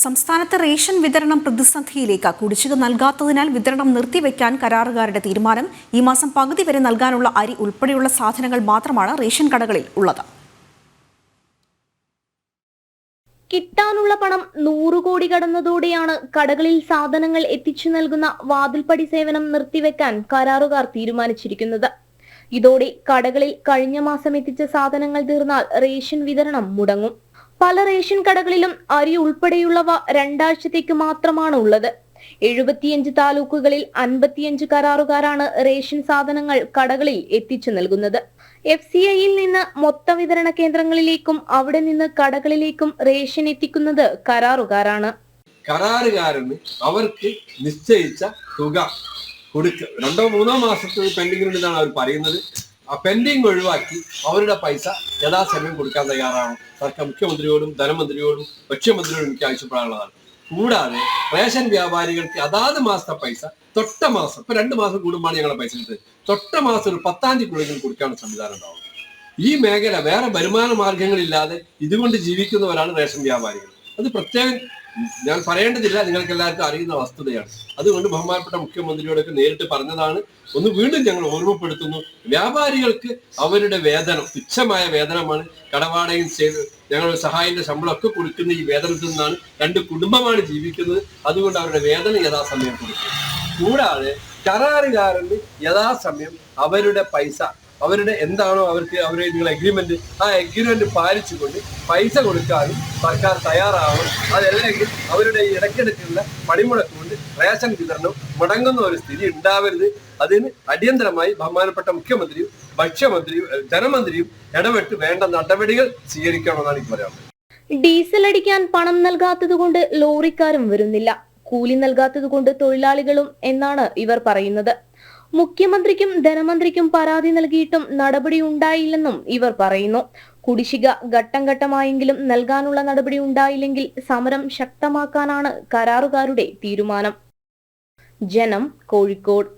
സംസ്ഥാനത്തെ റേഷൻ വിതരണം പ്രതിസന്ധിയിലേക്ക് കുടിശ്ശിക നൽകാത്തതിനാൽ വിതരണം നിർത്തിവെക്കാൻ കരാറുകാരുടെ തീരുമാനം. ഈ മാസം പകുതി വരെ നൽകാനുള്ള അരി ഉൾപ്പെടെയുള്ള സാധനങ്ങൾ മാത്രമാണ് റേഷൻ കടകളിൽ ഉള്ളത്. കിട്ടാനുള്ള പണം 100 കോടി കടന്നതോടെയാണ് കടകളിൽ സാധനങ്ങൾ എത്തിച്ചു നൽകുന്ന വാതിൽപ്പടി സേവനം നിർത്തിവെക്കാൻ കരാറുകാർ തീരുമാനിച്ചിരിക്കുന്നത്. ഇതോടെ കടകളിൽ കഴിഞ്ഞ മാസം എത്തിച്ച സാധനങ്ങൾ തീർന്നാൽ റേഷൻ വിതരണം മുടങ്ങും. പല റേഷൻ കടകളിലും അരി ഉൾപ്പെടെയുള്ളവ 2 ആഴ്ചത്തേക്ക് മാത്രമാണ് ഉള്ളത്. 75 താലൂക്കുകളിൽ 55 കരാറുകാരാണ് റേഷൻ സാധനങ്ങൾ കടകളിൽ എത്തിച്ചു നൽകുന്നത്. FCIയിൽ നിന്ന് മൊത്ത വിതരണ കേന്ദ്രങ്ങളിലേക്കും അവിടെ നിന്ന് കടകളിലേക്കും റേഷൻ എത്തിക്കുന്നത് കരാറുകാരാണ്. കരാറുകാരന് അവർക്ക് നിശ്ചയിച്ച തുക കൊടുക്കുക. 2-3 മാസത്തെ പെൻഡിങ്ങിലുണ്ടെന്നാണ് അവർ പറയുന്നത്. ആ പെൻഡിങ് ഒഴിവാക്കി അവരുടെ പൈസ യഥാസമയം കൊടുക്കാൻ തയ്യാറാണ് സർക്കാർ. മുഖ്യമന്ത്രിയോടും ധനമന്ത്രിയോടും ഭക്ഷ്യമന്ത്രിയോടും എനിക്ക് ആവശ്യപ്പെടാനുള്ളതാണ്. കൂടാതെ റേഷൻ വ്യാപാരികൾക്ക് അതാത് മാസത്തെ പൈസ തൊട്ട മാസം, ഇപ്പൊ 2 മാസം കൂടുമ്പോഴാണ് ഞങ്ങളെ പൈസ എടുത്തത്, തൊട്ട മാസം ഒരു 10-ാം തീയതിക്കുള്ളിൽ കൊടുക്കാനുള്ള സംവിധാനം ഉണ്ടാവും. ഈ മേഖല വേറെ വരുമാന മാർഗങ്ങളില്ലാതെ ഇതുകൊണ്ട് ജീവിക്കുന്നവരാണ് റേഷൻ വ്യാപാരികൾ. അത് പ്രത്യേകം ഞാൻ പറയേണ്ടതില്ല, നിങ്ങൾക്ക് എല്ലാവർക്കും അറിയുന്ന വസ്തുതയാണ്. അതുകൊണ്ട് ബഹുമാനപ്പെട്ട മുഖ്യമന്ത്രിയോടൊക്കെ നേരിട്ട് പറഞ്ഞതാണ്. ഒന്ന് വീണ്ടും ഞങ്ങൾ ഓർമ്മപ്പെടുത്തുന്നു, വ്യാപാരികൾക്ക് അവരുടെ വേതനം തുച്ഛമായ വേതനമാണ്. കടവാടകയും ഞങ്ങൾ സഹായിന്റെ ശമ്പളമൊക്കെ കൊടുക്കുന്ന ഈ വേതനത്തിൽ നിന്നാണ്. 2 കുടുംബമാണ് ജീവിക്കുന്നത്. അതുകൊണ്ട് അവരുടെ വേതനം യഥാസമയം കൊടുക്കും. കൂടാതെ കരാറുകാരന് യഥാസമയം അവരുടെ പൈസ, അവരുടെ എന്താണോ അവരുടെ നിങ്ങൾ എഗ്രിമെന്റ്, ആ എഗ്രിമെന്റ് പാലിച്ചുകൊണ്ട് പൈസ കൊടുക്കാനും സർക്കാർ തയ്യാറാവണം. അതല്ലെങ്കിൽ അവരുടെ ഇടയ്ക്കിടയ്ക്കുള്ള പണിമുടക്ക് കൊണ്ട് റേഷൻ വിതരണം മുടങ്ങുന്ന ഒരു സ്ഥിതി ഉണ്ടാവരുത്. അതിന് അടിയന്തരമായി ബഹുമാനപ്പെട്ട മുഖ്യമന്ത്രിയും ഭക്ഷ്യമന്ത്രിയും ധനമന്ത്രിയും ഇടപെട്ട് വേണ്ട നടപടികൾ സ്വീകരിക്കണമെന്നാണ് എനിക്ക് പറയാനുള്ളത്. ഡീസൽ അടിക്കാൻ പണം നൽകാത്തത് കൊണ്ട് ലോറിക്കാരും വരുന്നില്ല, കൂലി നൽകാത്തത് കൊണ്ട് തൊഴിലാളികളും എന്നാണ് ഇവർ പറയുന്നത്. മുഖ്യമന്ത്രിക്കും ധനമന്ത്രിക്കും പരാതി നൽകിയിട്ടും നടപടി ഉണ്ടായില്ലെന്നും ഇവർ പറയുന്നു. കുടിശ്ശിക ഘട്ടം ഘട്ടമായെങ്കിലും നൽകാനുള്ള നടപടി ഉണ്ടായില്ലെങ്കിൽ സമരം ശക്തമാക്കാനാണ് കരാറുകാരുടെ തീരുമാനം. ജനം, കോഴിക്കോട്.